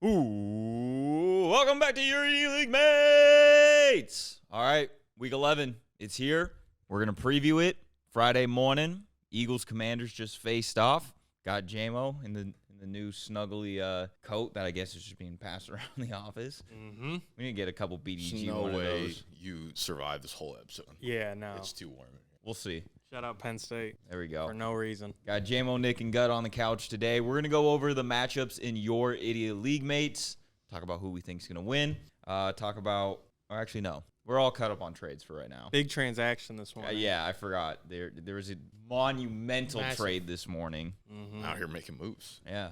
Ooh, welcome back to your Leaguemates. All right, week 11, it's here. We're going to preview it Friday morning. Eagles Commanders just faced off. Got Jamo in the new snuggly coat that I guess is just being passed around the office. Mm-hmm. We need to get a couple BDG. There's no one way of those. you survive this whole episode. Yeah, no. It's too warm. We'll see. Shout out Penn State There we go. for no reason. Got Jamo, Nick, and Gut on the couch today. We're going to go over the matchups in your Idiot League Mates. Talk about who we think is going to win. Talk about, or actually, no. We're all cut up on trades for right now. Big transaction this morning. Yeah, I forgot. There was a monumental Massive. trade this morning. Mm-hmm. Out here making moves. Yeah.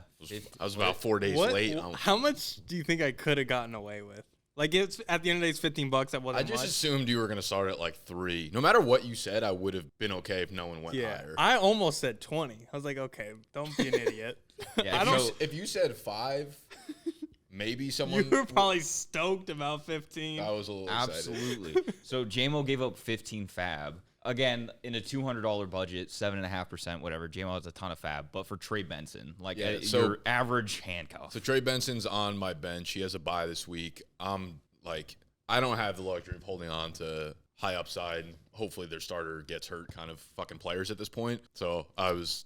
I was about 4 days late. How much do you think I could have gotten away with? Like, it's at the end of the day, it's $15. That wasn't I just much. assumed you were going to start at like 3. No matter what you said, I would have been okay if no one went Yeah, higher. I almost said 20. I was like, okay, don't be an idiot. Yeah, I don't. so- If you said 5, maybe someone. You were probably stoked about 15. I was a little excited. Absolutely. So Jamo gave up 15 fab. Again, in a $200 budget, 7.5%, whatever. Jamo has a ton of fab, but for Trey Benson, like Yeah, your average handcuff. So Trey Benson's on my bench. He has a bye this week. I don't have the luxury of holding on to high upside. Hopefully their starter gets hurt kind of fucking players at this point. So I was,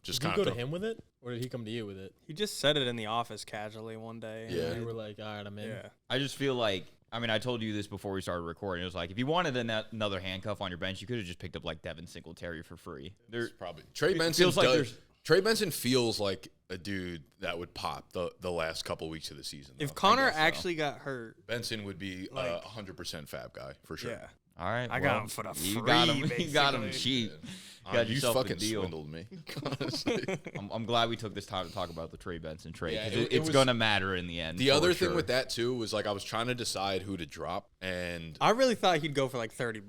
just Did kind you of go to him with it, or did he come to you with it? He just said it in the office casually one day. Yeah. You were like, all right, I'm in. Yeah. I just feel like, I told you this before we started recording. It was like, if you wanted another handcuff on your bench, you could have just picked up like Devin Singletary for free. It's probably Trey Benson feels like Trey Benson feels like a dude that would pop the last couple weeks of the season. If though. Connor guess so. actually got hurt, Benson would be Like- a 100% fab guy for sure. yeah. All right. I got him for the free, You got him. You got him basically. cheap. Yeah. Got You yourself a fucking deal. swindled me. Honestly. I'm glad we took this time to talk about the Trey Benson trade Yeah, because it it's was- going to matter in the end. The for other sure. thing with that too was like I was trying to decide who to drop, and I really thought he'd go for like $30.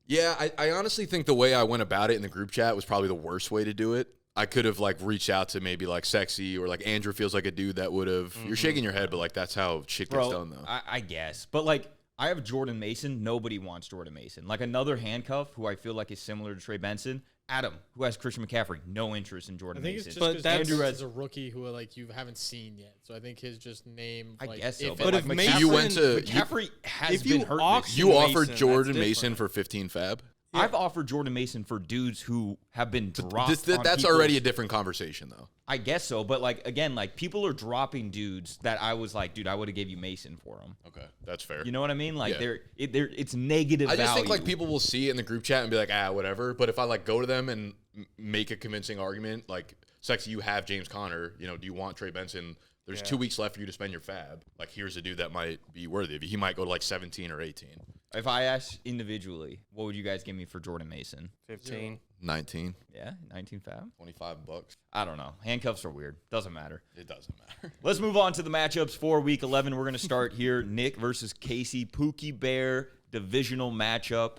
yeah, I honestly think the way I went about it in the group chat was probably the worst way to do it. I could have like reached out to maybe like Sexy or like Andrew feels like a dude that would have. You're shaking your head, but like that's how shit gets Bro, done though. I guess. But, like, I have Jordan Mason. Nobody wants Jordan Mason. Like, another handcuff who I feel like is similar to Trey Benson. Adam, who has Christian McCaffrey. No interest in I Jordan think Mason. it's just But because that's- Andrew Andrew is a rookie who like you haven't seen yet. So I think his just name. I like, guess so. if But, it- like, if McCaffrey, Mason- You went to- McCaffrey has if you been hurt this auction- year. You Mason, offered that's Jordan different. Mason for 15 fab. I've offered Jordan Mason for dudes who have been dropped. on That's people's- already a different conversation though. I guess so. But, like, again, like, people are dropping dudes that I was like, dude, I would have gave you Mason for him. Okay, that's fair. You know what I mean? Like, Yeah. it's negative I just value. think like people will see it in the group chat and be like, whatever. But if I like go to them and make a convincing argument, like, Sexy, you have James Conner. Do you want Trey Benson? There's Yeah. 2 weeks left for you to spend your fab. Like, here's a dude that might be worthy of you. He might go to like 17 or 18. If I asked individually, what would you guys give me for Jordan Mason? 15. 19, Yeah, 19 fab. $25. I don't know. Handcuffs are weird. Doesn't matter. It doesn't matter. Let's move on to the matchups for Week 11. We're going to start here. Nick versus Casey. Pookie Bear divisional matchup.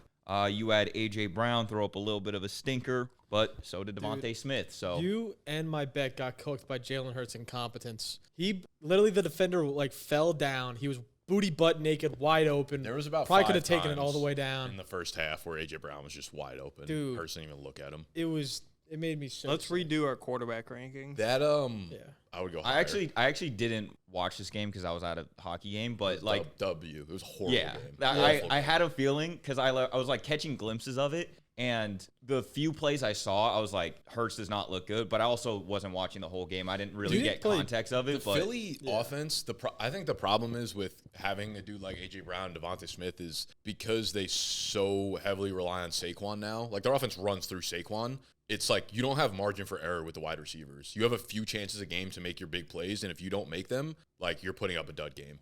You had A.J. Brown throw up a little bit of a stinker, but so did Devontae Smith. So You and my bet got cooked by Jalen Hurts' incompetence. He literally, the defender like fell down. He was booty butt naked, wide open. There was about probably 5 could have taken it times all the way in down. the first half where AJ Brown was just wide open. Dude. Hurts didn't even look at him. It made me so. Let's sick. redo our quarterback rankings. That Yeah. I would go. I Higher. actually didn't watch this game because I was at a hockey game, but like W. It was a horrible. yeah, game. I Awful game. had a feeling because I was like catching glimpses of it, and the few plays I saw, I was like, Hurts does not look good. But I also wasn't watching the whole game. I didn't really You get didn't play context of The it. But Philly offense, I think the problem is with having a dude like AJ Brown and Devontae Smith is because they so heavily rely on Saquon now. Like their offense runs through Saquon. It's like you don't have margin for error with the wide receivers. You have a few chances a game to make your big plays, and if you don't make them, like you're putting up a dud game.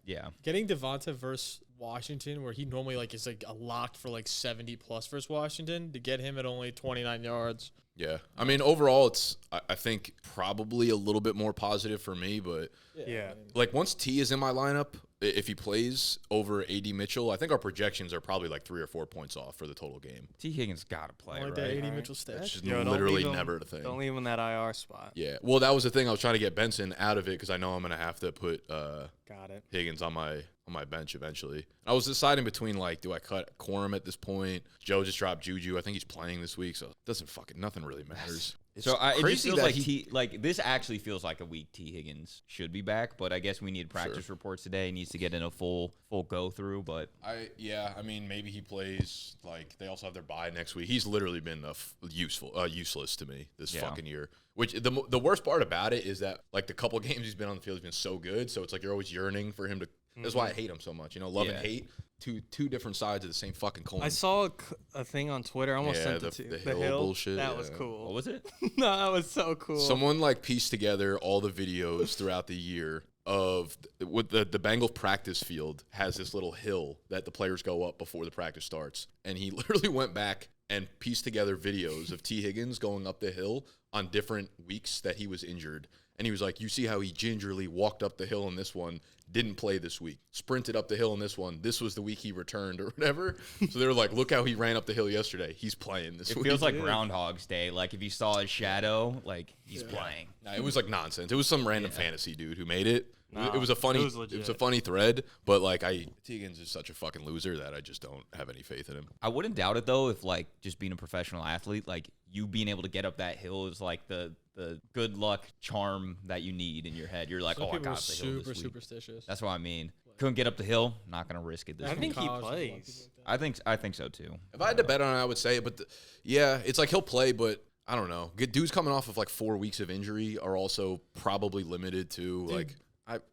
yeah, Getting Devonta versus Washington, where he normally like is like a locked for like 70 plus versus Washington, to get him at only 29 yards. Yeah, I mean overall, it's I think probably a little bit more positive for me, but Yeah. like once T is in my lineup, if he plays over AD Mitchell, I think our projections are probably like 3 or 4 points off for the total game. T Higgins got to play, I like right? that AD Alright. Mitchell That's stat. just Yo, don't literally leave him- never a thing. Don't leave him in that IR spot. Yeah. Well, that was the thing. I was trying to get Benson out of it because I know I'm going to have to put Got it. Higgins on my bench eventually. I was deciding between like, do I cut Quorum at this point? Joe just dropped Juju. I think he's playing this week, so it doesn't fucking nothing really matters. So it just feels that like this actually feels like a week T. Higgins should be back, but I guess we need practice reports today. He needs to get in a full go through. But I mean, maybe he plays. Like they also have their bye next week. He's literally been useless to me this fucking year. Which the worst part about it is that like the couple games he's been on the field, he's been so good. So it's like you're always yearning for him to. That's why I hate him so much. You know, love and hate. Two different sides of the same fucking coin. I saw a thing on Twitter. I almost sent it to you. The hill bullshit. That was cool. what was it? No, that was so cool. Someone like pieced together all the videos throughout the year of what the Bengals practice field has this little hill that the players go up before the practice starts. And he literally went back and pieced together videos of T. Higgins going up the hill on different weeks that he was injured. And he was like, you see how he gingerly walked up the hill in this one, didn't play this week, sprinted up the hill in this one. This was the week he returned or whatever. So they were like, look how he ran up the hill yesterday. He's playing this week. It feels like Groundhog's Day. Like if you saw his shadow, like he's playing. Nah, it was like nonsense. It was some random fantasy dude who made it. No, it was a funny. it was It was a funny thread, but like T. Higgins is such a fucking loser that I just don't have any faith in him. I wouldn't doubt it though if like just being a professional athlete, like you being able to get up that hill is like the good luck charm that you need in your head. You're like, Some I people got are the hill this super week. superstitious. That's what I mean. Couldn't get up the hill, not gonna risk it this I week. think he College, plays. I think so too. If I had to bet on it, I would say it. But it's like he'll play, but I don't know. Good dudes coming off of like 4 weeks of injury are also probably limited to like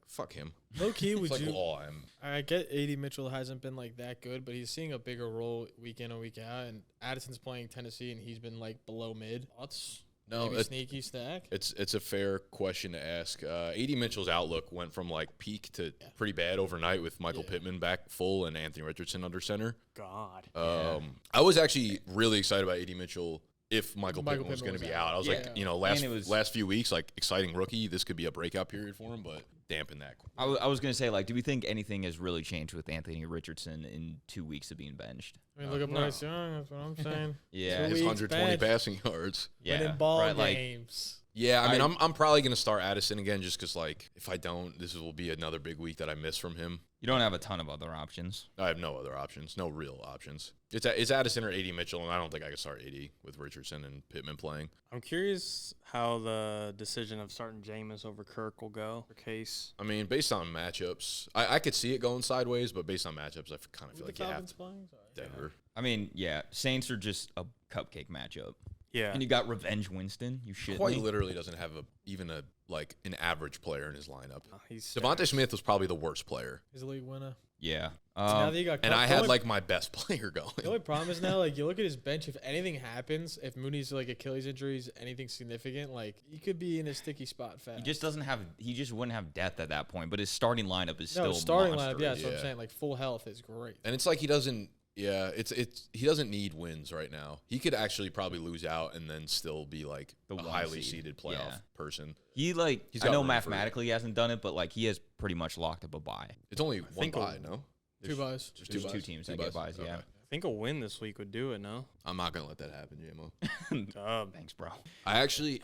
fuck him. Low key, would It's like you? law. I get AD Mitchell hasn't been like that good, but he's seeing a bigger role week in and week out. And Addison's playing Tennessee, and he's been like below mid. Thoughts? No, Maybe sneaky stack. it's a fair question to ask. AD Mitchell's outlook went from like peak to pretty bad overnight with Michael Pittman back full and Anthony Richardson under center. God. I was actually really excited about AD Mitchell if Michael Pittman was going to be out. I was like, last few weeks, like exciting rookie. This could be a breakout period for him, but dampen that. I was gonna say, like, do we think anything has really changed with Anthony Richardson in 2 weeks of being benched? I mean, look at Bryce Young. That's what I'm saying. Yeah, His weeks 120 bench. passing yards. Winning ball games. Yeah, I mean, I'm probably going to start Addison again just because, like, if I don't, this will be another big week that I miss from him. You don't have a ton of other options. I have no other options, no real options. It's Addison or AD Mitchell, and I don't think I can start AD with Richardson and Pittman playing. I'm curious how the decision of starting Jameis over Kirk will go for Case. I mean, based on matchups, I could see it going sideways, but based on matchups, I kind of feel like With the you have Falcons playing? Sorry. Denver. I mean, yeah, Saints are just a cupcake matchup. Yeah. And you got Revenge Winston. You shit Quite me. literally doesn't have even an average player in his lineup. He's Devontae Smith was probably the worst player, He's a league winner. Yeah. Now that you got and Cup, I the had only- like my best player The going. only problem is now, like, you look at his bench. If anything happens, if Mooney's like Achilles injuries, anything significant, like he could be in a sticky spot fast. he just doesn't have. He just wouldn't have depth at that point. But his starting lineup is no still starting lineup. monstrous. Yeah, that's what I'm Yeah. saying. Like full health is great. And it's like he doesn't. Yeah, he doesn't need wins right now. He could actually probably lose out and then still be like The a one highly seed. seeded playoff Yeah. person. He like. He's I got know room for it. mathematically he hasn't done it, but like he has pretty much locked up a bye. It's only one think bye, no? Two buys. Just There's two two buys? teams Two that get buys. Yeah. I think a win this week would do it, no? I'm not gonna let that happen, Jamo. Dub. Thanks, bro. I actually,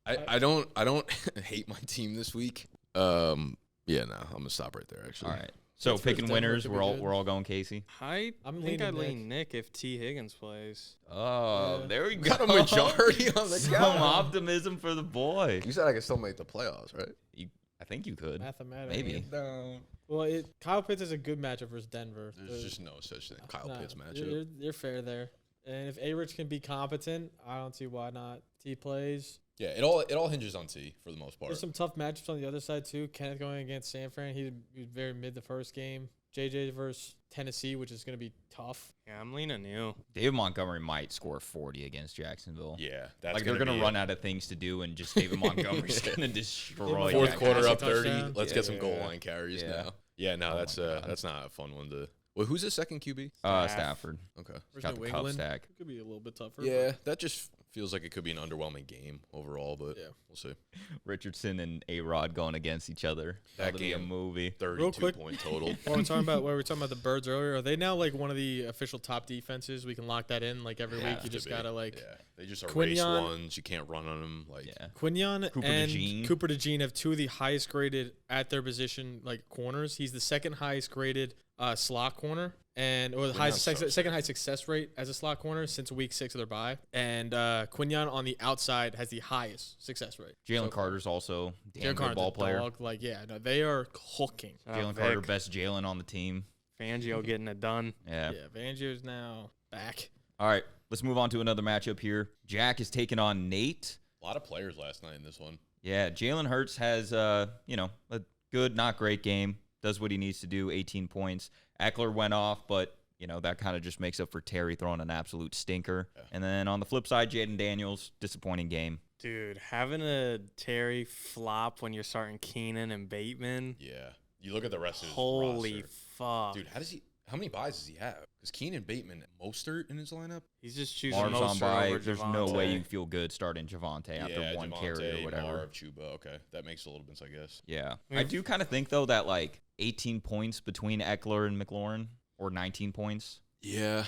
I don't hate my team this week. Yeah, no, I'm gonna stop right there. Actually, All right. So Pittsburgh's picking Denver winners, could we're be all good. we're all going Casey. I I'm think I'd leaning lean Nick if T. Higgins plays. Oh, Yeah. there we go. got a majority on the Some optimism for the boy. You said I could still make the playoffs, right? I think you could. Mathematically. Maybe. Well, Kyle Pitts is a good matchup versus Denver. There's just no such thing. Kyle Nah, Pitts matchup. You're fair there. And if A-Rich can be competent, I don't see why not. T plays. Yeah, it all hinges on T for the most part. There's some tough matchups on the other side too. Kenneth going against San Fran. He was very mid the first game. JJ versus Tennessee, which is going to be tough. Yeah, I'm leaning you. David Montgomery might score 40 against Jacksonville. Yeah, that's Like they're gonna gonna be run out of things to do, and just David Montgomery's gonna destroy. fourth Yeah, quarter passing up 30. touchdown. Let's Yeah, get some yeah, goal yeah. line carries Yeah. now. Yeah, no, Oh that's my God. that's not a fun one to. Well, who's the second QB? Stafford. Okay. Versus Got the New cup England. stack. Could be a little bit tougher. Yeah, that just feels like it could be an underwhelming game overall, but Yeah. we'll see. Richardson and A-Rod going against each other. That That'll be a game. movie. 32 quick- point total. While we were talking about the Birds earlier, are they now like one of the official top defenses? We can lock that in. Like every week, you just gotta like Yeah, they just erase Quinion- ones. You can't run on them. Like, Yeah. Quinion Cooper and DeJean. Cooper DeJean have two of the highest graded at their position like corners. He's the second highest graded slot corner, or the Quignon's second highest success rate as a slot corner since week 6 of their bye. And Quignon on the outside has the highest success rate. Jalen Carter's also damn Jalen good Carter's ball a player. dog. Like, yeah, no, they are cooking. Jalen Carter, best Jalen on the team. Fangio getting it done. Yeah. Yeah, Fangio's now back. All right, let's move on to another matchup here. Jack is taking on Nate. A lot of players last night in this one. Yeah, Jalen Hurts has, a good, not great game. Does what he needs to do, 18 points. Eckler went off, but, that kind of just makes up for Terry throwing an absolute stinker. Yeah. And then on the flip side, Jaden Daniels, disappointing game. Dude, having a Terry flop when you're starting Keenan and Bateman. Yeah. You look at the rest of his Holy roster. fuck. Dude, how many buys does he have? Because Keenan Bateman, Mostert in his lineup? He's just choosing Marv's on Mostert bye. over There's Javonte. no way you feel good starting Javonte after one carry or whatever. Marv, Chuba. Okay, that makes a little sense, I guess. Yeah. I do kind of think, though, that, 18 points between Eckler and McLaurin, or 19 points. Yeah.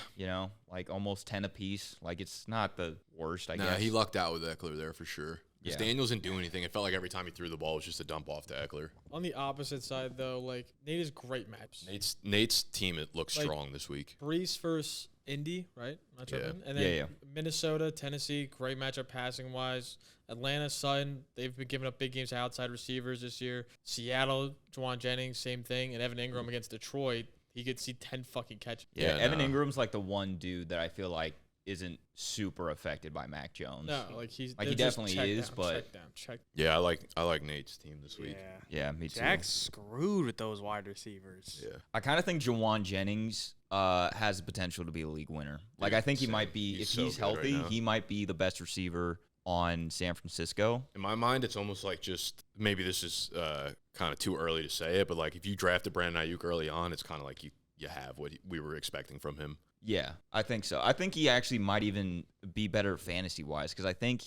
Almost 10 apiece. It's not the worst, I guess. Nah, he lucked out with Eckler there for sure. Because Yeah. Daniels didn't do anything. It felt like every time he threw the ball, it was just a dump off to Eckler. On the opposite side, though, Nate is great maps. Nate's team, it looks strong this week. Brees versus Indy, right? Matchup Yeah. in. And then Yeah. Minnesota, Tennessee, great matchup passing wise. Atlanta, Sutton, they've been giving up big games to outside receivers this year. Seattle, Juwan Jennings, same thing. And Evan Ingram against Detroit, he could see 10 fucking catches. Yeah, Evan Ingram's the one dude that I feel like isn't super affected by Mac Jones. No, he definitely is, but check. Yeah, I like Nate's team this week. Yeah, me too. Jack's screwed with those wide receivers. Yeah. I kind of think Juwan Jennings has the potential to be a league winner. I think he might be, if he's healthy, he might be the best receiver on San Francisco. In my mind, it's almost like just maybe this is kind of too early to say it, but if you drafted Brandon Ayuk early on, it's kind of like you have what we were expecting from him. Yeah, I think so. I think he actually might even be better fantasy-wise because I think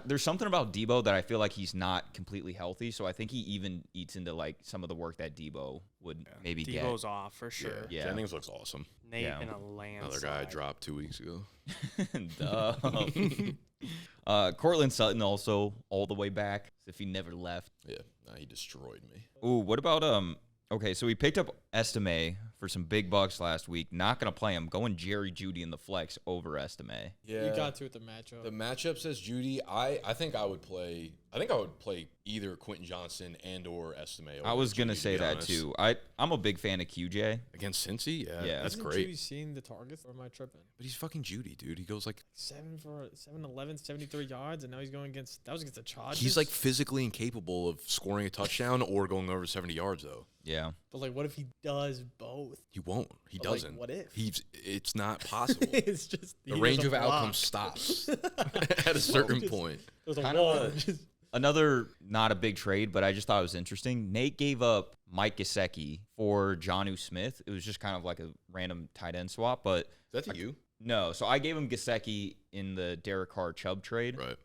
there's something about Debo that I feel like he's not completely healthy, so I think he even eats into some of the work that Debo would maybe get. Debo's off for sure. Yeah. Jennings looks awesome. Nate in a landslide. Another guy I dropped 2 weeks ago. Cortland Sutton also all the way back as if he never left. Yeah, he destroyed me. Ooh, what about okay, so we picked up Estime for some big bucks last week. Not gonna play him. Going Jerry Jeudy in the flex over Estime. Yeah, You got to with the matchup. The matchup says Judy. I think I would play either Quentin Johnson and or Estime. I was gonna say that too. I'm a big fan of QJ. Against Cincy. Yeah, that's Hasn't great. Judy seen the targets, or am I tripping? But he's fucking Judy, dude. He goes 7 for 7-11, 73 yards, and now he's going against the Chargers. he's physically incapable of scoring a touchdown or going over 70 yards though. Yeah. But what if he does both? He won't. He But, doesn't. what if? It's not possible. It's just The range of outcomes stops at a certain point. There's a Kinda wall. Another not a big trade, but I just thought it was interesting. Nate gave up Mike Gesicki for Jonnu Smith. It was just kind of like a random tight end swap, but Is that to you? no. So I gave him Gesicki in the Derek Carr Chubb trade. Right.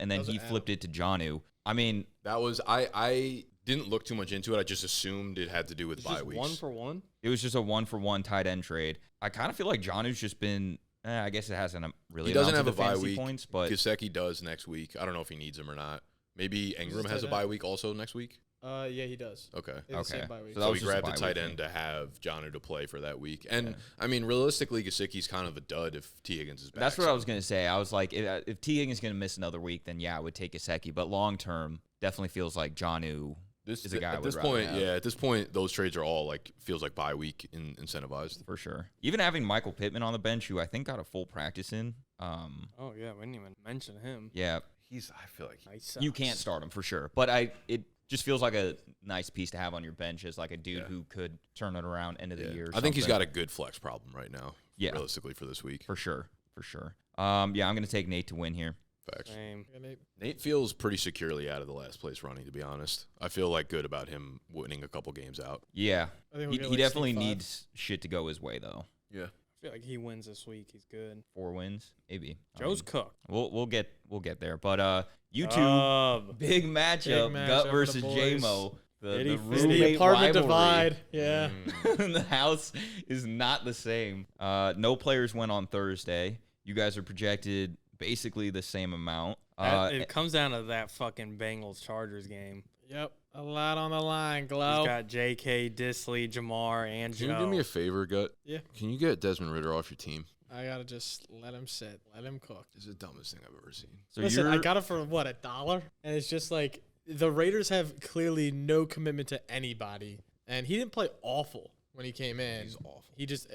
And then was he an flipped it to Jonnu. I mean, That was I didn't look too much into it. I just assumed it had to do with It's bye just weeks. 1-for-1. it was just a 1-for-1 tight end trade. I kind of feel like Jonnu's just been. I guess it hasn't really. He doesn't have amounted a to bye fantasy week. points, but Gesicki does next week. I don't know if he needs him or not. Maybe Ingram has a tight bye end? week also next week. Yeah, he does. Okay. They have the same Okay. bye week. So that So was we just a grabbed a bye tight week end to have Jonnu to play for that week. And, I mean, realistically, Gesicki's kind of a dud if T. Higgins is back. that's what I was gonna say. I was like, if T Higgins is gonna miss another week, then yeah, I would take Gesicki. But long term, definitely feels like Jonnu is a guy I at would this rather point, have. yeah, at this point, those trades are all feels like bye week incentivized. For sure. Even having Michael Pittman on the bench, who I think got a full practice in. Oh, yeah. We didn't even mention him. Yeah, I feel like Nice. you can't start him for sure. But it just feels like a nice piece to have on your bench as a dude who could turn it around end of the year. I think he's got a good flex problem right now. Yeah. Realistically for this week. for sure. Yeah, I'm gonna take Nate to win here. Facts. Same. Yeah, Nate. Nate feels pretty securely out of the last place running, to be honest. I feel good about him winning a couple games out. Yeah, I think we'll he get, definitely sneak five. needs shit to go his way though. Yeah. I feel like he wins this week. He's good. 4 wins, maybe. Joe's cooked. We'll get there. But you two, Dub. big matchup, Big matchup Gut for the versus boys. Jamo. Fitty, The fitty. roommate The apartment rivalry. divide. Yeah. The house is not the same. No players went on Thursday. You guys are projected basically the same amount. It comes down to that fucking Bengals Chargers game. Yep. A lot on the line, He's Glow. got J.K., Disley, Jamar, and Can Joe. you do me a favor, Gut? Yeah. Can you get Desmond Ritter off your team? I gotta just let him sit, let him cook. This is the dumbest thing I've ever seen. So Listen, you're I got it for what, $1? And it's just like the Raiders have clearly no commitment to anybody, and he didn't play awful when he came in. He's awful.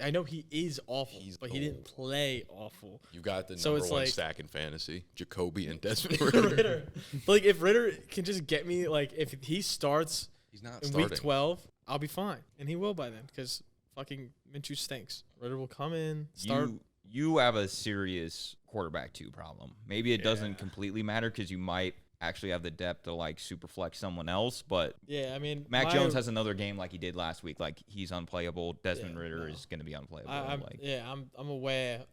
I know he is awful, He's but he didn't old. play awful. You got the So number it's one like- stack in fantasy, Jacoby and Desmond Ritter. Ritter. But like if Ritter can just get me, like if he starts He's not in starting. week 12, I'll be fine, and he will by then because fucking Minshew stinks. Ritter will come in, start. you have a serious quarterback 2 problem. Maybe it doesn't completely matter because you might actually have the depth to like super flex someone else, but Yeah, I mean, Mac Jones has another game like he did last week. Like he's unplayable. Desmond Yeah, Ritter no. is going to be unplayable. I'm like, I'm aware.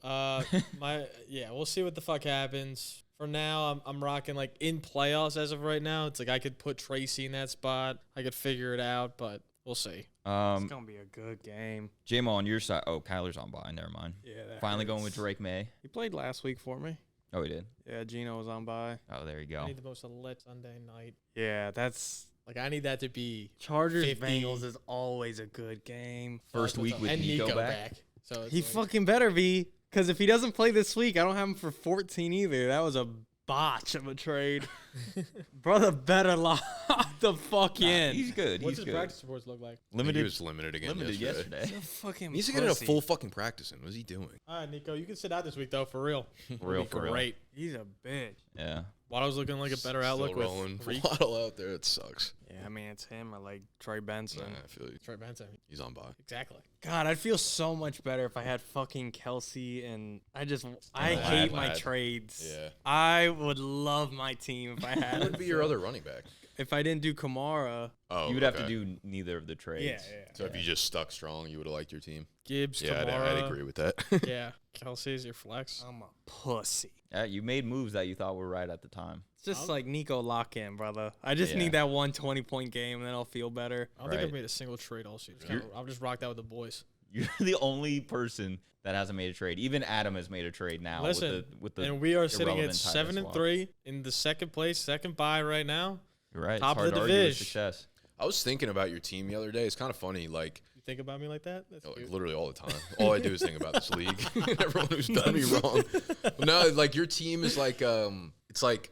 We'll see what the fuck happens. For now, I'm rocking like in playoffs as of right now. It's like I could put Tracy in that spot. I could figure it out, but we'll see. It's gonna be a good game. Jamo on your side. Oh, Kyler's on bye. Never mind. Yeah, that Finally going hurts. with Drake May. He played last week for me. Oh, he did. Yeah, Gino was on by. Oh, there you I go. need the most lit Sunday night. Yeah, that's Like I need that to be Chargers 50. Bengals is always a good game. First week with and Nico back. So it's He like, fucking better be, because if he doesn't play this week, I don't have him for 14 either. That was a botch of a trade. Brother better lock the fuck in. He's good. What's He's his good. practice reports look like? He Limited. was limited again Limited yesterday. yesterday. He's a fucking He needs to get a pussy. full fucking practice in. What is he doing? All right, Nico, you can sit out this week though, for real. For real, It'll be for real. great. He's a bitch. Yeah. Waddle's looking like a better outlook Still rolling. with Reek. Waddle out there. It sucks. Yeah, I mean, it's him or like Trey Benson. Nah, I feel you. Trey Benson. He's on bye. Exactly. God, I'd feel so much better if I had fucking Kelsey, and I Yeah, hate I my had- trades. Yeah. I would love my team if I Who had would be your other running back? if I didn't do Kamara. Oh, You would have to okay. do neither of the trades. So if you just stuck strong, you would have liked your team. Gibbs, Yeah, Kamara. I'd agree with that. Yeah. Kelsey's your flex. I'm a pussy. Yeah, you made moves that you thought were right at the time. It's just like Nico lock in, brother. I just Yeah. need that 120-point game, and then I'll feel better. I don't think I've Right. made a single trade all season. I'll just rock that with the boys. You're the only person that hasn't made a trade. Even Adam has made a trade now. Listen, with the and we are sitting at irrelevant tight 7-3 in the second place, second bye right now. You're right. top it's of hard the to argue with division. success. I was thinking about your team the other day. It's kind of funny. Like, You think about me like that? That's like cute. literally all the time. All I do is think about this league. Everyone who's done me wrong. No, like your team is like it's like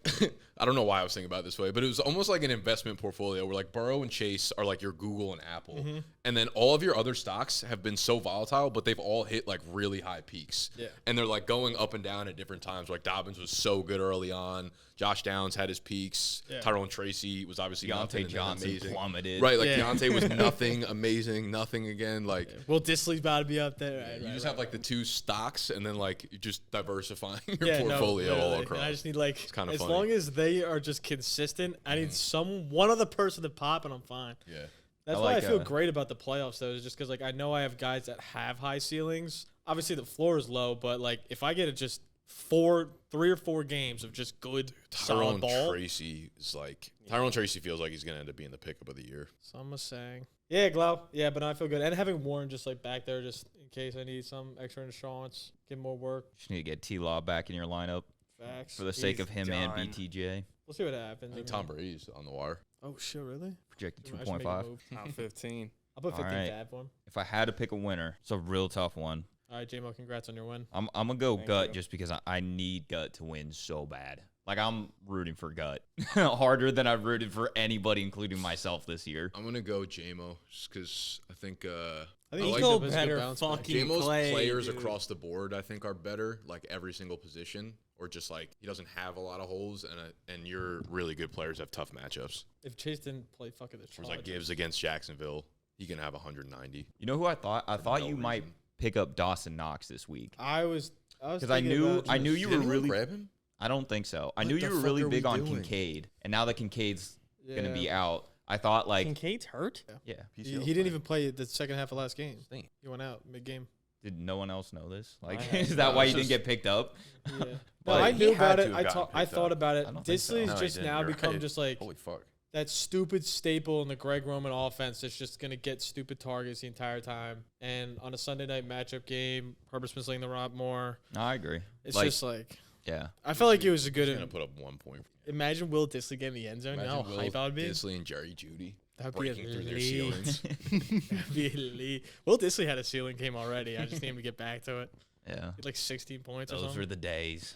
I don't know why I was thinking about it this way, but it was almost like an investment portfolio where like Burrow and Chase are like your Google and Apple. And then all of your other stocks have been so volatile, but they've all hit like really high peaks. Yeah. And they're like going up and down at different times. Like Dobbins was so good early on. Josh Downs had his peaks. Yeah. Tyrone Tracy was obviously nothing Deontay and then Johnson amazing. plummeted. Right, like Yeah. Deontay was nothing, amazing, nothing again. Like Will Disley's about to be up there. Right, you right, just right, have like the two stocks and then like you're just diversifying your Yeah, no, portfolio all literally. across. And I just need like kinda as funny. long as they are just consistent, I need one other person to pop and I'm fine. Yeah. That's I why like, I feel great about the playoffs though, is just because like I know I have guys that have high ceilings. Obviously the floor is low, but like if I get it just 3 or 4 games of just good solid Tyrone ball. Tracy is like Tyrone Tracy feels like he's gonna end up being the pickup of the year. Some are saying. Yeah, Glow. Yeah, but no, I feel good. And having Warren just like back there just in case I need some extra insurance, get more work. Just need to get T-Law back in your lineup Facts. for the sake He's of him and done. BTJ. We'll see what happens. I think Tom Brady's on the wire. Oh shit, really? Projected I should make a 2.5. move. Top 15. I'll put All 15 right. tab for him. If I had to pick a winner, it's a real tough one. All right, Jamo, congrats on your win. I'm gonna go Thank Gut you. just because I need Gut to win so bad. Like I'm rooting for Gut harder than I've rooted for anybody, including myself this year. I'm gonna go Jamo just because I think I think I like Nico Nico is a good better bounce back. fucking Jamo's play, players dude. across the board I think are better, like every single position, or just like he doesn't have a lot of holes, and your really good players have tough matchups. If Chase didn't play fucking the Whereas like Chargers. Gibbs against Jacksonville, he can have 190. You know who I thought? I thought no you might reason. pick up Dawson Knox this week I was because I thinking knew about you Did were anyone really. grab him? I don't think so. I What knew the you were fuck really are we big on doing? Kincaid, and now that Kincaid's gonna Yeah. be out, I thought like Kincaid's hurt? yeah. He didn't even play the second half of last game. Damn. He went out mid-game. Did no one else know this? Like, I had- is that No, why it's you didn't just- get picked up? Yeah. No, But I he knew had about to it. have I gotten I picked thought up. about it. I don't think so. Disley's No, he just didn't. now You're become right. just like Holy fuck. that stupid staple in the Greg Roman offense that's just going to get stupid targets the entire time. And on a Sunday night matchup game, Herbert Smith's laying the rock more. No, I agree. It's Like, just like, yeah. I felt like it was a He's gonna good. put up 1 point. Imagine Will Dissly getting the end zone. You know how hype I would be? Disley and Jerry Judy That'd breaking through their elite. ceilings. That'd be elite. Will Dissly had a ceiling game already. I just need him to get back to it. Yeah. He had like 16 points or Those something. were the days.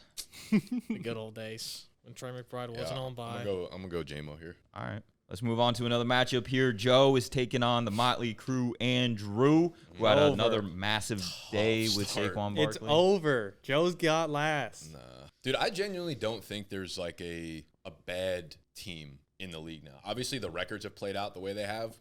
The good old days when Trey McBride wasn't on by. I'm gonna go Jamo here. All right. Let's move on to another matchup here. Joe is taking on the Motley Crew and Drew, who had Over. another massive day with start. Saquon Barkley. It's over. Joe's got last. Nah, dude, I genuinely don't think there's like a bad team in the league now. Obviously, the records have played out the way they have.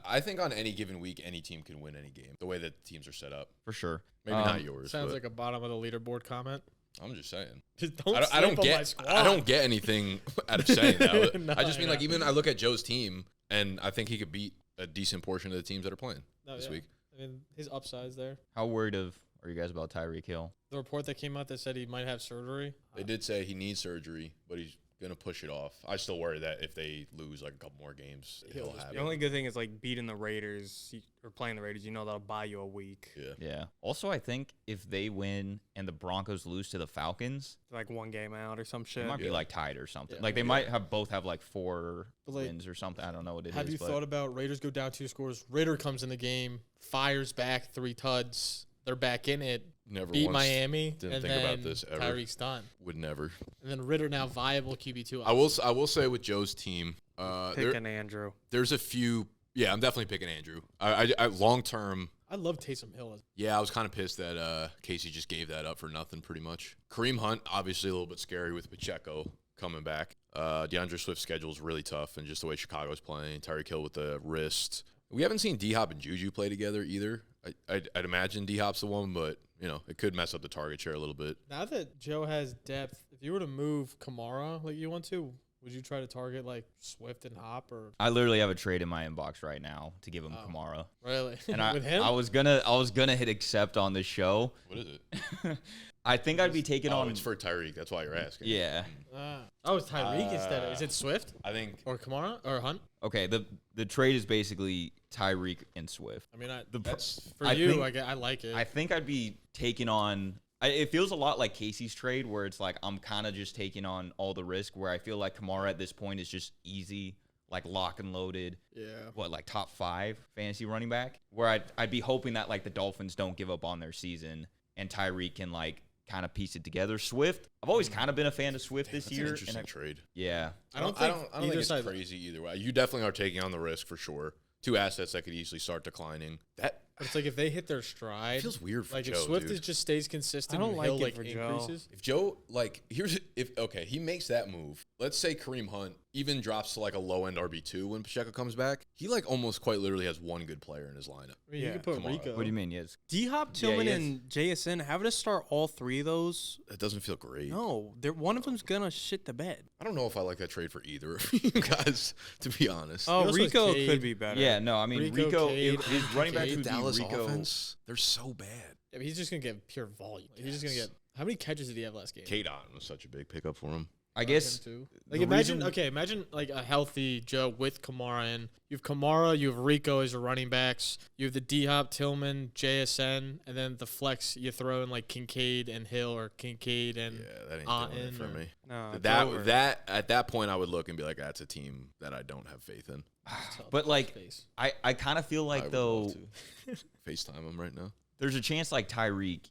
I think on any given week, any team can win any game. The way that teams are set up. For sure. Maybe not yours. Sounds but like a bottom of the leaderboard comment. I'm just saying. Just don't I don't sleep on my get. squad. I don't get anything out of saying that. No, I just mean like yeah. even I look at Joe's team and I think he could beat a decent portion of the teams that are playing this week. I mean, his upside's there. How worried are you guys about Tyreek Hill? The report that came out that said he might have surgery. They did say he needs surgery, but he's gonna push it off. I still worry that if they lose like a couple more games, he'll have The it. only good thing is like beating the Raiders or playing the Raiders. You know that'll buy you a week. Yeah. Yeah. Also, I think if they win and the Broncos lose to the Falcons, Like one game out or some it shit. might be Yeah. like tied or something. Yeah. Like they might have both have like 4 But, like, wins or something. I don't know what it is. Have you but thought about Raiders go down 2 scores? Raider comes in the game, fires back 3 tuds. They're back in it. Never Beat once Miami. didn't and think then about this ever. Tyreek's done. Would never. And then Ritter now viable QB2. I will say with Joe's team, Picking Andrew. there's a few. Yeah, I'm definitely picking Andrew. I long term. I love Taysom Hill. Yeah, I was kind of pissed that Casey just gave that up for nothing, pretty much. Kareem Hunt, obviously a little bit scary with Pacheco coming back. DeAndre Swift's schedule is really tough, and just the way Chicago's playing. Tyreek Hill with the wrist. We haven't seen D-Hop and Juju play together either. I'd imagine D-Hop's the one, but it could mess up the target share a little bit. Now that Joe has depth, if you were to move Kamara like you want to, would you try to target like Swift and Hop or I literally have a trade in my inbox right now to give him Oh. Kamara. really? And With him? I was gonna hit accept on this show. What is it? I think I'd be taking on. It's for Tyreek. That's why you're asking. Yeah. Oh, it's Tyreek instead of. Is it Swift I think or Kamara or Hunt? Okay. The trade is basically Tyreek and Swift. I mean, that's for I you, think- I like it. I think I'd be taking on. It feels a lot like Casey's trade, where it's like I'm kind of just taking on all the risk. Where I feel like Kamara at this point is just easy, like lock and loaded. yeah. Like top 5 fantasy running back. Where I'd be hoping that like the Dolphins don't give up on their season and Tyreek can like kind of piece it together. Swift, I've always kind of been a fan of Swift this that's year. an interesting trade. Yeah, I don't I think don't either think it's side. crazy either way. You definitely are taking on the risk for sure. 2 assets that could easily start declining. That But it's like if they hit their stride, feels weird for like Joe. if Swift dude. is just stays consistent, I don't and like Hill it like for Joe. increases. If Joe, like, he makes that move. Let's say Kareem Hunt even drops to like a low end RB2 when Pacheco comes back. He like almost quite literally has one good player in his lineup. I mean, Yeah, you could put come on. Rico. what do you mean? Yes, D-Hop, Yeah, Tillman, he is. and JSN, having to start all 3 of those. That doesn't feel great. No, one of them's gonna shit the bed. I don't know if I like that trade for either of you guys, to be honest. Oh, also has Rico Cade. could be better. yeah, no. I mean, Rico, Cade, his running back Cade, would be Dallas Rico. offense, they're so bad. Yeah, but he's just gonna get pure volume. He's just gonna get. How many catches did he have last game? Kate on was such a big pickup for him. I guess Him too. the Like imagine, reason- okay, imagine like a healthy Joe with Kamara in. You have Kamara, you have Rico as your running backs. You have the D Hop, Tillman, JSN, and then the flex you throw in like Kincaid and Hill or Kincaid and Yeah, that ain't doing it for Otten or- me. No, it's over. That at that point I would look and be like, that's a team that I don't have faith in. But like, Face. I kind of feel I like would though love to FaceTime him right now. there's a chance like Tyreek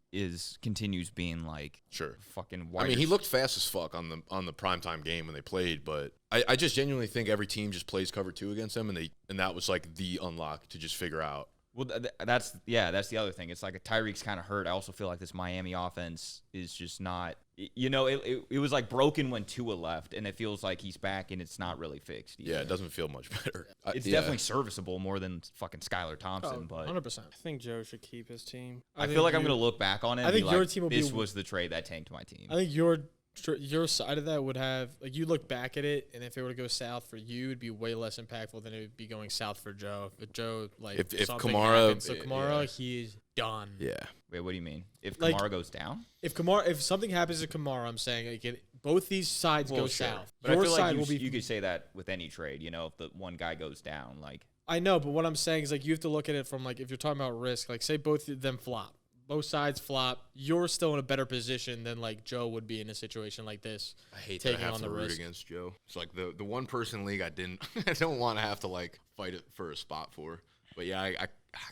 continues being like Sure. fucking. I mean, he looked fast as fuck on the primetime game when they played, but I just genuinely think every team just plays cover 2 against them, and that was like the unlock to just figure out. Well, that's the other thing. It's like Tyreek's kind of hurt. I also feel like this Miami offense is just not. It was like broken when Tua left, and it feels like he's back, and it's not really fixed. Yeah, either. it doesn't feel much better. It's Yeah. definitely serviceable more than fucking Skylar Thompson, but 100%. I think Joe should keep his team. I feel like I'm gonna look back on it. I And think be your like, team will be- this was the trade that tanked my team. I think your side of that would have like you look back at it, and if it were to go south for you, it'd be way less impactful than it would be going south for Joe. If Joe like If something Kamara- happens to Kamara, yeah. he's done. Yeah. Wait, what do you mean? If Like- Kamara goes down? If something happens to Kamara, I'm saying like both these sides Well, go sure. south. But Your I feel side like will be. you could say that with any trade. If the one guy goes down, like I know, but what I'm saying is like you have to look at it from like if you're talking about risk, like say both of them flop, both sides flop. You're still in a better position than like Joe would be in a situation like this. I hate that I taking have on to the root risk. against Joe. It's like the one person league I don't want to have to like fight it for a spot for. But yeah, I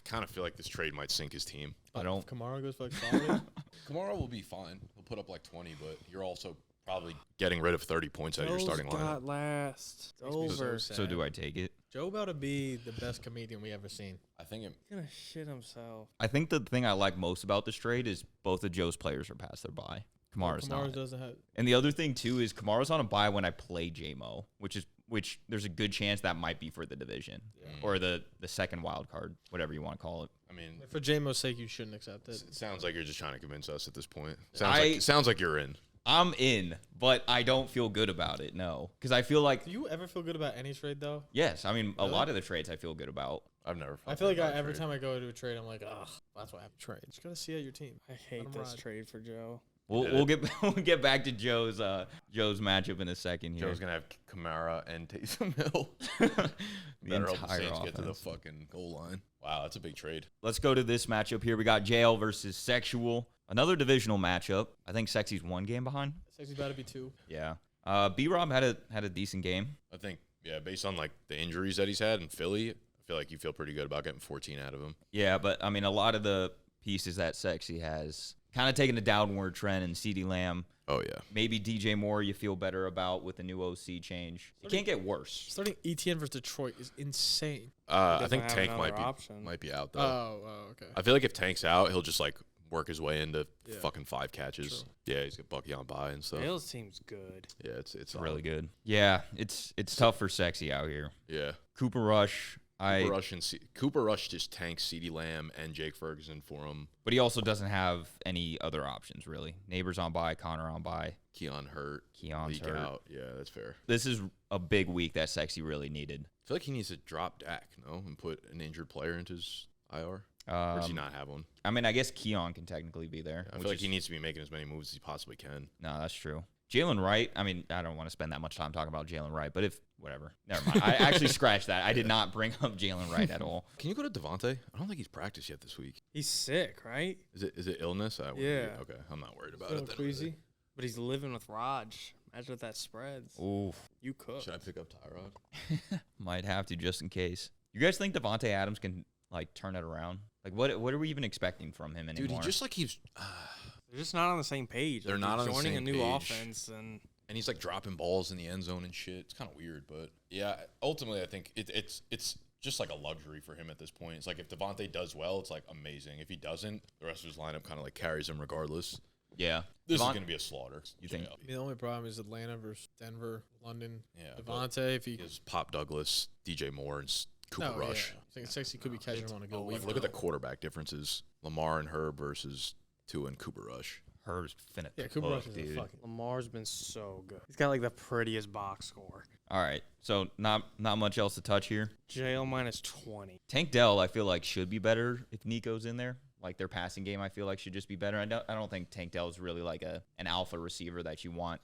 kind of feel like this trade might sink his team. I don't. If Kamara goes for like solid. Kamara will be fine. He'll put up like 20, but you're also probably getting rid of 30 points out of your starting lineup. got last. It's Makes me so over. sad. So do I take it? Joe about to be the best comedian we ever seen. I think it, He's gonna shit himself. I think the thing I like most about this trade is both of Joe's players are past their bye. Kamara's Kamara not. doesn't have. And the other thing too is Kamara's on a bye when I play Jamo, which there's a good chance that might be for the division or the second wild card, whatever you want to call it. I mean, For JMO's sake, you shouldn't accept it. it sounds like you're just trying to convince us at this point. I- Sounds like you're in. I'm in, but I don't feel good about it. No, because I feel like Do you ever feel good about any trade though? yes, I mean a Really? lot of the trades I feel good about. I've never. I feel like every time I go to a trade, I'm like, ugh, that's why I have to trade. Just gotta see out your team. I hate him this ride. trade for Joe. We'll get back to Joe's matchup in a second here. Joe's gonna have Kamara and Taysom Hill. the Better hope the entire Saints get to the offense. fucking goal line. Wow, that's a big trade. Let's go to this matchup here. We got JL versus Sexual. Another divisional matchup. I think Sexy's one game behind. Sexy's about to be 2. Yeah. B-Rob had a decent game. I think, yeah, based on like the injuries that he's had in Philly, I feel like you feel pretty good about getting 14 out of him. Yeah, but I mean a lot of the pieces that Sexy has kind of taken a downward trend, and CeeDee Lamb, Oh yeah, maybe DJ Moore you feel better about with the new OC change. It can't get worse. Starting ETN versus Detroit is insane. I think have Tank another might option. be out though. Oh, okay. I feel like if Tank's out, he'll just like work his way into Yeah. fucking 5 catches. True. Yeah, he's got Bucky on by and stuff. Bale's team's good. Yeah, it's It's really good. Yeah, it's tough for Sexy out here. Yeah. Cooper Rush, Cooper Rush just tanks CeeDee Lamb and Jake Ferguson for him. but he also doesn't have any other options really. Neighbors on bye, Connor on bye, Keon hurt. Keon's Leak hurt. out. Yeah, that's fair. This is a big week that Sexy really needed. I feel like he needs to drop Dak, no, and put an injured player into his IR. Or does he not have one? I mean, I guess Keon can technically be there. I feel like he needs to be making as many moves as he possibly can. No, that's true. Jalen Wright, I mean, I don't want to spend that much time talking about Jalen Wright, but whatever. Never mind. I actually scratched that. I did not bring up Jalen Wright at all. Can you go to Devontae? I don't think he's practiced yet this week. He's sick, right? Is it illness? Yeah. Okay, I'm not worried about Feeling it. Then, queasy. But he's living with Raj. Imagine if that spreads. Ooh, You cook. Should I pick up Tyrod? might have to just in case. You guys think Devontae Adams can, like, turn it around? Like, what are we even expecting from him anymore? Dude, he just like keeps. They're just not on the same page. They're Like, not on the joining same a new page. offense, and And he's like dropping balls in the end zone and shit. It's kind of weird, but yeah. Ultimately, I think it's just like a luxury for him at this point. It's like if Devontae does well, it's like amazing. If he doesn't, the rest of his lineup kind of like carries him regardless. yeah. This is Devon- going to be a slaughter. You think- JL. I mean, the only problem is Atlanta versus Denver, London. Yeah, but Devontae, if he. He has Pop Douglas, DJ Moore, and Cooper No, Rush. yeah. I think Sexy could be catching him on a good week. Look at the quarterback differences: Lamar and Herb versus Tua and Cooper Rush. Her's finna Yeah, Cooper cook, Rush is a dude. fucking. Lamar's been so good. He's got like the prettiest box score. All right, so not much else to touch here. JL minus 20. Tank Dell, I feel like should be better if Nico's in there. Like their passing game, I feel like should just be better. I don't think Tank Dell is really like an alpha receiver that you want,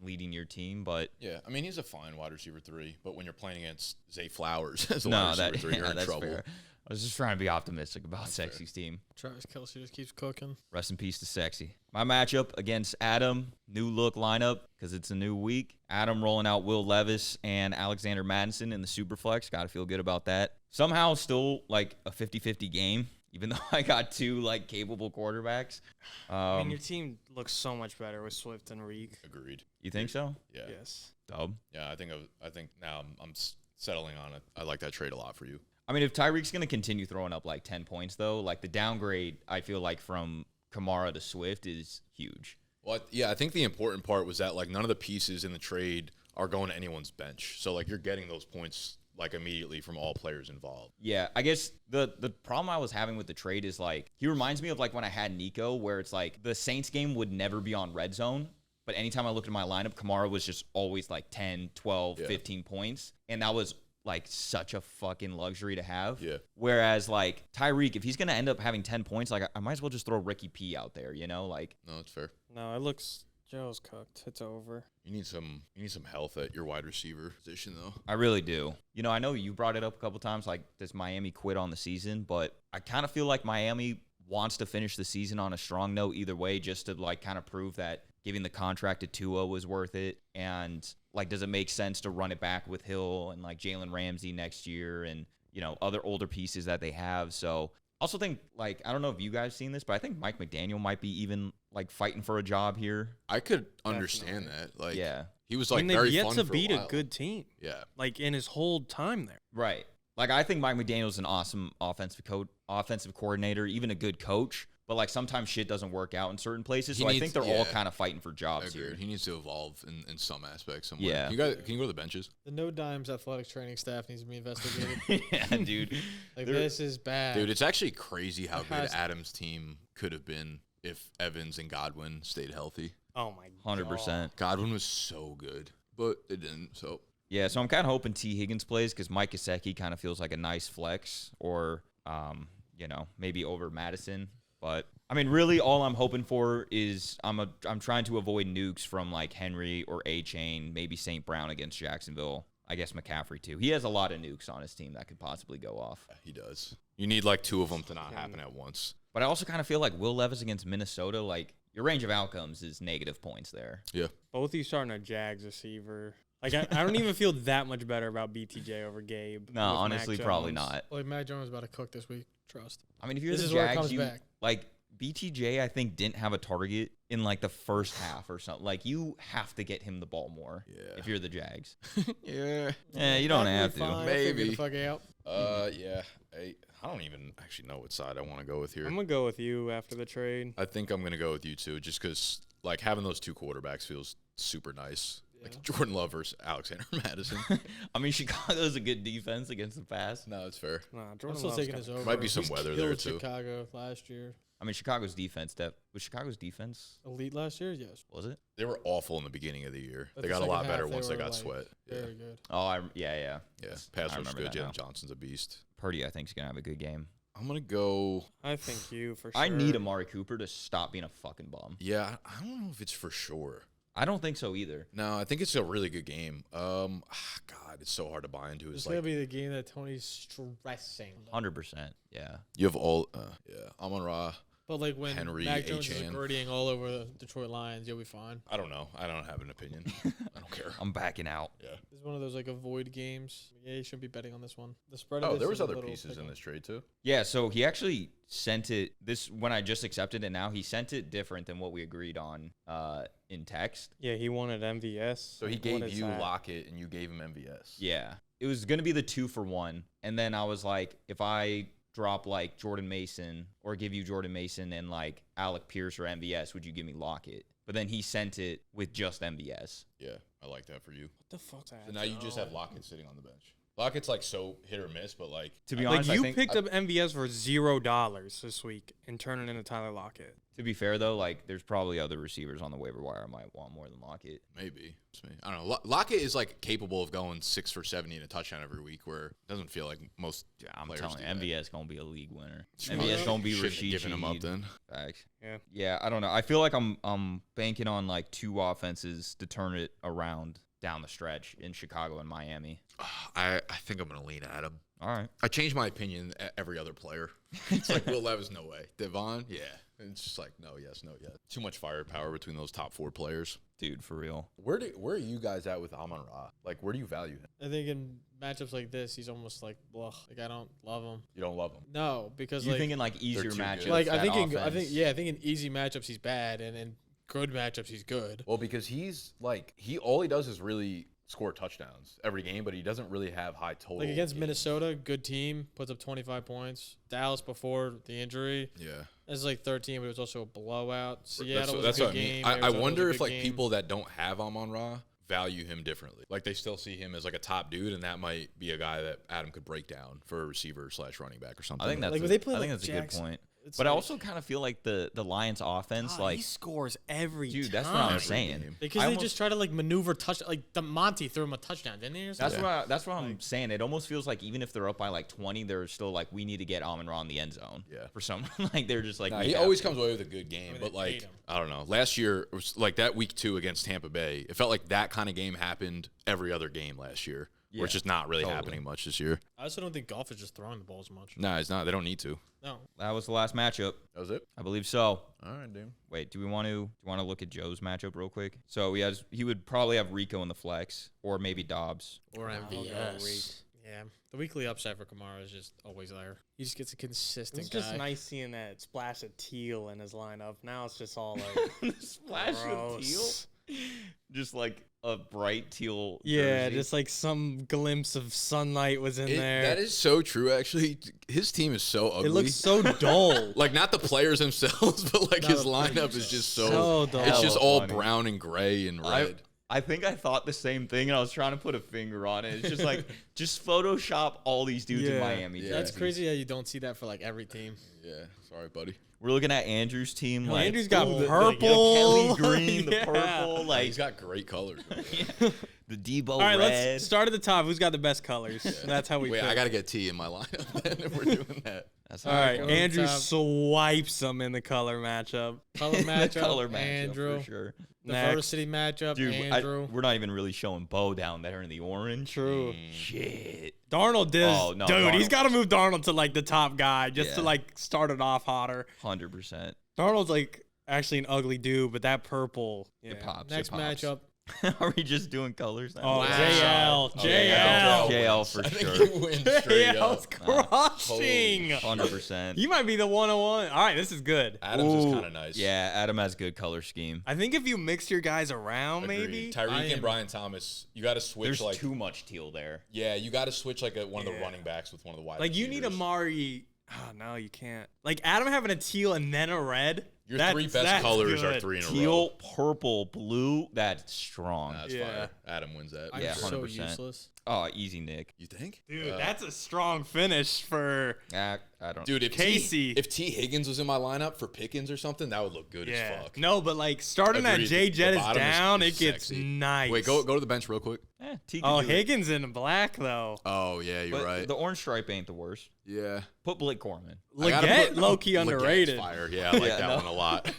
leading your team. But Yeah, I mean he's a fine wide receiver 3, but when you're playing against Zay Flowers as a no, wide receiver that 3, you're in that's trouble. fair. I was just trying to be optimistic about Sexy's team. Travis Kelce just keeps cooking. Rest in peace to Sexy. My matchup against Adam, new look lineup because it's a new week. Adam rolling out Will Levis and Alexander Madison in the Superflex. Got to feel good about that. Somehow still like a 50-50 game, even though I got 2 like capable quarterbacks. I mean, your team looks so much better with Swift and Reek. Agreed. You think so? Yeah. Yes. Dub. Yeah, I think now I'm settling on it. I like that trade a lot for you. I mean, if Tyreek's going to continue throwing up like 10 points, though, like the downgrade, I feel like from Kamara to Swift is huge. Well, I think the important part was that like none of the pieces in the trade are going to anyone's bench. So like you're getting those points like immediately from all players involved. Yeah, I guess the problem I was having with the trade is like he reminds me of like when I had Nico, where it's like the Saints game would never be on red zone. But anytime I looked at my lineup, Kamara was just always like 10, 12, 15 points. And that was like such a fucking luxury to have. Yeah. Whereas like Tyreek, if he's going to end up having 10 points, like I might as well just throw Ricky P out there, like. No, it's fair. No, it looks Joe's cooked. It's over. You need some health at your wide receiver position though. I really do. I know you brought it up a couple times, like does Miami quit on the season? But I kind of feel like Miami wants to finish the season on a strong note either way, just to like kind of prove that giving the contract to Tua was worth it. And like, does it make sense to run it back with Hill and like Jalen Ramsey next year and, you know, other older pieces that they have? So also think, like, I don't know if you guys seen this, but I think Mike McDaniel might be even like fighting for a job here. I could understand that. Like, Yeah. he was like they've very yet fun to for beat a a while. good team. Yeah. Like in his whole time there. Right. Like, I think Mike McDaniel's an awesome offensive coordinator, even a good coach. But like sometimes shit doesn't work out in certain places. So I think they're all kind of fighting for jobs here. He needs to evolve in some aspects somewhere. Yeah. Can you go to the benches? The No Dimes athletic training staff needs to be investigated. Yeah, dude. Like, this is bad. Dude, it's actually crazy how good has- Adams' team could have been if Evans and Godwin stayed healthy. Oh my god. 100%. Godwin was so good, but it didn't. So Yeah, so I'm kind of hoping T. Higgins plays because Mike Gesicki kind of feels like a nice flex, or you know, maybe over Madison. But I mean, really, all I'm hoping for is I'm trying to avoid nukes from like Henry or A-Chain, maybe St. Brown against Jacksonville. I guess McCaffrey too. He has a lot of nukes on his team that could possibly go off. he does. You need like two of them to not happen at once. But I also kind of feel like Will Levis against Minnesota, like your range of outcomes is negative points there. Yeah. Both of you starting a Jags receiver. Like I don't even feel that much better about BTJ over Gabe. No, with honestly, Mac probably Jones. not. Like, Mac Jones is about to cook this week. Trust. I mean, if you're This the is where it Jags, comes back. like BTJ, I think didn't have a target in like the first half or something. Like you have to get him the ball more. Yeah. If you're the Jags. Yeah. Yeah, you don't have to. Fine. He'll Maybe. figure the fuck out. Yeah. I don't even actually know what side I want to go with here. I'm gonna go with you after the trade. I think I'm gonna go with you too, just because like having those two quarterbacks feels super nice. Like Jordan Love versus Alexander Madison. I mean, Chicago's a good defense against the pass. No, it's fair. Nah, I'm Jordan still Love's taking got- this over. Might be some He's weather killed there, too. Chicago last year. I mean, Chicago's defense, was Chicago's defense, Elite last year? Yes. was it? They were awful in the beginning of the year. But They the got a lot second better half, once they were, got like, sweat. Yeah. Very good. Oh, yeah. Yeah. I Pass rush remember good. that now. Jalen Johnson's a beast. Purdy, I think, is going to have a good game. I'm going to go. I think you for sure. I need Amari Cooper to stop being a fucking bum. Yeah. I don't know if it's for sure. I don't think so either. No, I think it's a really good game. God, it's so hard to buy into. It's It's going like to be the game that Tony's stressing. 100%. Yeah. you have all. Amon-Ra. But, like, when Henry, Mac Jones is Achane. birdieing all over the Detroit Lions, you'll be fine. I don't know. I don't have an opinion. I don't care. I'm backing out. Yeah. This is one of those, like, avoid games. Yeah, you shouldn't be betting on this one. The spread Oh, of this there was is a other little pieces in pickle. this trade too. Yeah, so he actually sent it when I just accepted it now, he sent it different than what we agreed on in text. Yeah, he wanted MVS. So he What gave is you that? Lockett and you gave him MVS. Yeah. It was going to be the 2-for-1. And then I was like, if I drop like Jordan Mason or give you Jordan Mason and like Alec Pierce or MVS, would you give me Lockett? But then he sent it with just MVS. Yeah, I like that for you. What the fuck's that? So now you just have Lockett sitting on the bench. Lockett's like so hit or miss, but like To be Like honest, you I think, picked up MVS for $0 this week and turned it into Tyler Lockett. to be fair though, like there's probably other receivers on the waiver wire I might want more than Lockett. maybe. It's me. I don't know. Lockett is like capable of going 6 for 70 and a touchdown every week, where it doesn't feel like most. Yeah, I'm players telling you, do that. MVS gonna be a league winner. Shouldn't MVS gonna be have Rashid given him up Shaheed. then. Facts. Yeah. Yeah, I don't know. I feel like I'm banking on like two offenses to turn it around down the stretch in Chicago and Miami. I think I'm gonna lean at him. All right. I change my opinion at every other player. It's like Will Levis, no way. Devon, yeah. And it's just like no, yes, no, yes. Too much firepower between those top 4 players. Dude, for real. Where are you guys at with Amon-Ra? Like, where do you value him? I think in matchups like this, he's almost like, blah. Like, I don't love him. You don't love him. No, because You like, thinking like easier too good. matchups? like I that think in, offense? I think in easy matchups he's bad, and in good matchups he's good. Well, because he's like all he does is really score touchdowns every game, but he doesn't really have high total. Like against games. Minnesota, good team, puts up 25 points. Dallas before the injury, Yeah. it's like 13, but it was also a blowout. Seattle was That's a what good I mean. game. I Arizona was a wonder if good like game. people that don't have Amon-Ra value him differently. Like they still see him as like a top dude, and that might be a guy that Adam could break down for a receiver / running back or something. I think that's Like, a, when they play I think like that's a good Jackson, point. it's But I like- also kind of feel like the Lions offense, God, like he scores every dude, time. that's what I'm Every saying. game. because I they almost- just try to like maneuver touch. Like the Monty threw him a touchdown, didn't he? Or That's something? what I'm saying. It almost feels like even if they're up by like 20, they're still like, we need to get Amon-Ra in the end zone. Yeah. For some, like they're just like, Nah, we he have always to. comes away with a good game, I mean, but they hate like him. I don't know. Last year it was like that week 2 against Tampa Bay. It felt like that kind of game happened every other game last year. where it's just not really totally. happening much this year. I also don't think golf is just throwing the ball as much. Nah, it's not. They don't need to. No. That was the last matchup. That was it. I believe so. All right, dude. Wait, do you want to look at Joe's matchup real quick? So he would probably have Rico in the flex, or maybe Dobbs. Or I'll go MVS. Yeah. The weekly upside for Kamara is just always there. He just gets a consistent It's guy. just nice seeing that splash of teal in his lineup. Now it's just all like Splash of teal, gross. just like a bright teal. Yeah, jersey. just like some glimpse of sunlight was in there. That is so true, actually. His team is so ugly. It looks so dull. like, not the players themselves, but like No, his the lineup players is just so so. dull. It's just Hella all funny. brown and gray and red. I think I thought the same thing, and I was trying to put a finger on it. It's just like, just Photoshop all these dudes in Yeah. Miami. Yeah. That's jerseys. crazy how you don't see that for like every team. Yeah, sorry, buddy. We're looking at Andrew's team. No, Like, Andrew's got ooh, purple. the Kelly green, the Yeah. purple, like He's got great colors. the Debo All right, red. let's start at the top. Who's got the best colors? That's how we Wait, pick. I gotta get T in my lineup then if we're doing that. That's All how right, it goes. Andrew top. swipes them in the color matchup. Color The matchup, color matchup Andrew. for sure. Diversity matchup, Dude, Andrew. we're not even really showing Bo down there in the orange. True. Shit. Darnold does. Oh, no, dude, he's Darnold. got to move Darnold to like the top guy just to Yeah. like start it off hotter. 100%. Darnold's like actually an ugly dude, but that purple. Yeah. It pops. Next it pops. matchup. Are we just doing colors now? Oh, Wow. JL. Oh, JL. JL for I think sure. he wins straight JL's up. crushing. 100%. He might be the 101. All right, this is good. Adams Ooh, is kind of nice. Yeah, Adam has good color scheme. I think if you mix your guys around, Agreed. maybe. Tyreek I and am- Brian Thomas, you got to switch There's like too much teal there. yeah, you got to switch like one of the Yeah. running backs with one of the wide Like you need a receivers. Mari. Oh no, you can't. Like Adam having a teal and then a red. Your that's- three best that's colors are good. three in a row. Teal, purple, blue. That's strong. That's Yeah. fire. Adam wins that. I'm Yeah, so 100%. useless. Oh, easy, Nick. You think? Dude, that's a strong finish for. I don't. Dude, if Casey. if T Higgins was in my lineup for Pickens or something, that would look good Yeah. as fuck. No, but like starting that Agreed. J Jet The is bottom down, is it gets sexy. nice. Wait, go to the bench real quick. T Oh, can do it. Higgins in black though. Oh yeah, you're But right. the orange stripe ain't the worst. Yeah. Put Blake Corman. I gotta Leggett, put- low key Leggett's underrated. Fire. Yeah, I like Yeah, that no. one a lot.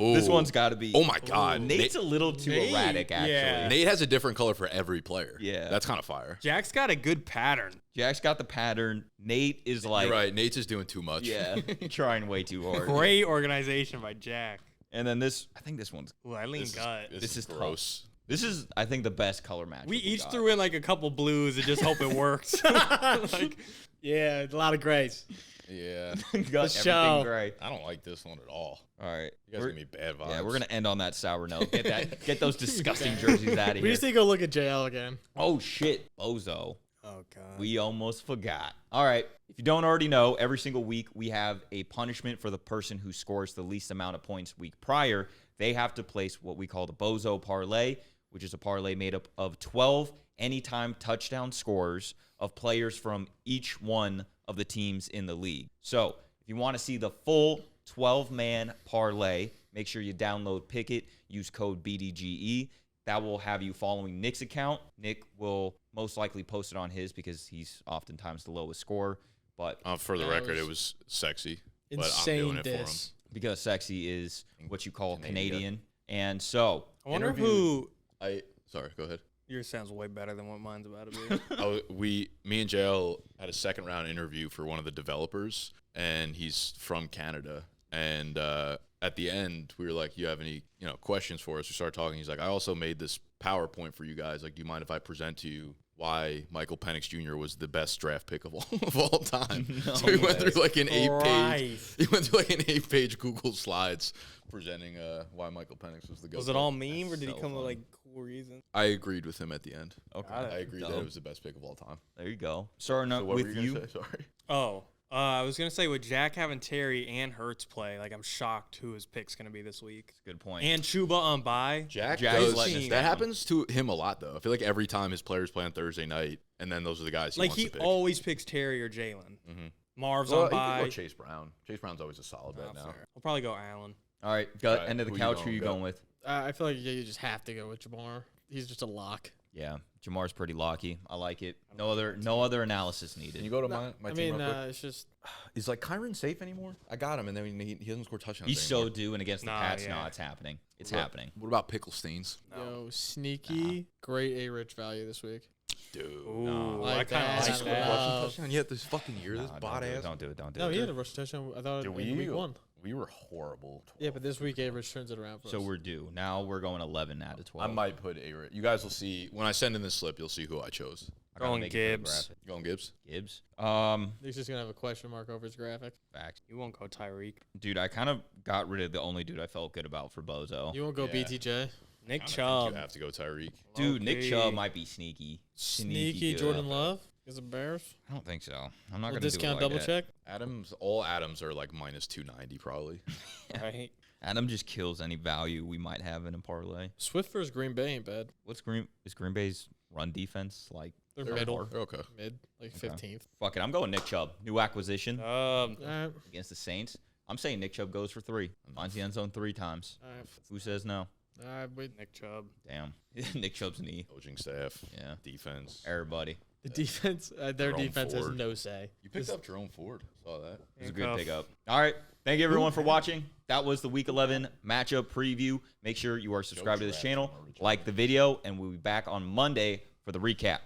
This Ooh. one's got to be. Oh my God, Nate's a little too Nate, erratic, actually. yeah. Nate has a different color for every player. Yeah. That's kind of fire. Jack's got a good pattern. Jack's got the pattern. Nate is like, You're right. Nate's just doing too much. yeah, trying way too hard. Great organization by Jack. And then this, I think this one's. Ooh, I lean This gut. is, This is tough. gross. This is, I think, the best color match. We each threw in like a couple blues and just hope it works. like, Yeah, a lot of grays. Yeah. got The everything show. great. I don't like this one at all. All right, You guys We're- give me bad vibes. yeah, we're gonna end on that sour note. Get those disgusting jerseys out of We here. just need to go look at JL again. Oh shit, Bozo. oh god. We almost forgot. All right. If you don't already know, every single week we have a punishment for the person who scores the least amount of points week prior. They have to place what we call the Bozo parlay, which is a parlay made up of 12 anytime touchdown scores of players from each one of the teams in the league. So if you want to see the full 12-man parlay, make sure you download Pickit, use code BDGE. That will have you following Nick's account. Nick will most likely post it on his because he's oftentimes the lowest scorer. But For the That record, was it was sexy. But I'm Insane doing it for him. diss. because sexy is what you call Canadian. Canadian. And so, I wonder interviewed- who. Sorry, go ahead. Yours sounds way better than what mine's about to be. Me and JL had a second round interview for one of the developers, and he's from Canada. And at the end, we were like, "You have any questions for us?" We started talking. He's like, "I also made this PowerPoint for you guys. Like, do you mind if I present to you why Michael Penix Jr. was the best draft pick of all time?" No so he went way. through like an 8-page. Christ. He went through like an 8-page Google slides presenting why Michael Penix was the GOAT. Was it all meme or did he so come with funny. like cool reasons? I agreed with him at the end. okay. Got it. I agreed that Dope. it was the best pick of all time. There you go. Starting So up what with were you you. gonna say? Sorry. Oh, I was gonna say with Jack having Terry and Hurts play, like I'm shocked who his pick's gonna be this week. Good point. And Chuba on bye. Jack Jack is does. letting us That down. happens to him a lot, though. I feel like every time his players play on Thursday night, and then those are the guys he Like wants he to pick. always picks Terry or Jalen. Mhm. Marv's Well, on he could bye. go Chase Brown. Chase Brown's always a solid bet now. I'll probably go Allen. All right, gut, All right, end of the who you couch. going? Who you Go. going with? I feel like you just have to go with Jamar. He's just a lock. Yeah, Jamar's pretty locky. I like it. No other analysis needed. Can you go to No, my I team mean, real quick? it's just Is like Kyron safe anymore? I got him, and then he doesn't score touchdowns He's so anymore. due, and against the Nah, Pats, yeah. no, it's happening. It's What- happening. What about Pickle Stains? yo sneaky, great A-Rich value this week. Dude. Ooh, I Like kind that. of He like scored a that. rushing touchdown yet this fucking year. This Nah, bot ass. don't do it. Don't do No, it. he had a rush touchdown. I thought Dude, in week 1. we were horrible. Yeah, but this week Average turns it around for So us. we're due. Now we're going 11 out of 12. I might put a. You guys will see when I send in this slip. You'll see who I chose. I gotta Going make it for the Gibbs. graphic. You going Gibbs? Gibbs. He's just gonna have a question mark over his graphic. Facts. You won't go Tyreek. Dude, I kind of got rid of the only dude I felt good about for Bozo. You won't go Yeah. BTJ. Nick I think Chubb. you have to go Tyreek. Dude, Nick Okay. Chubb might be sneaky. Sneaky good. Jordan Love is the Bears. I don't think so. I'm not Well, going to do it discount like double that. check. All Adams are like minus 290 probably. Right. Adam just kills any value we might have in a parlay. Swift versus Green Bay ain't bad. Is Green Bay's run defense like? They're They're middle, They're okay. mid, like Okay. 15th. Fuck it, I'm going Nick Chubb. New acquisition All right, against the Saints. I'm saying Nick Chubb goes for 3. Finds the end zone 3 times. all right, Who says no? all right. Wait, Nick Chubb. Damn. Nick Chubb's knee. Coaching staff. Yeah. Defense. Everybody. the defense. Their Jerome defense has Ford. no say. You picked up Jerome Ford. Saw that. It was a good Handcuff. pickup. All right. Thank you, everyone, for watching. That was the Week 11 matchup preview. Make sure you are subscribed to this channel, like the video, and we'll be back on Monday for the recap.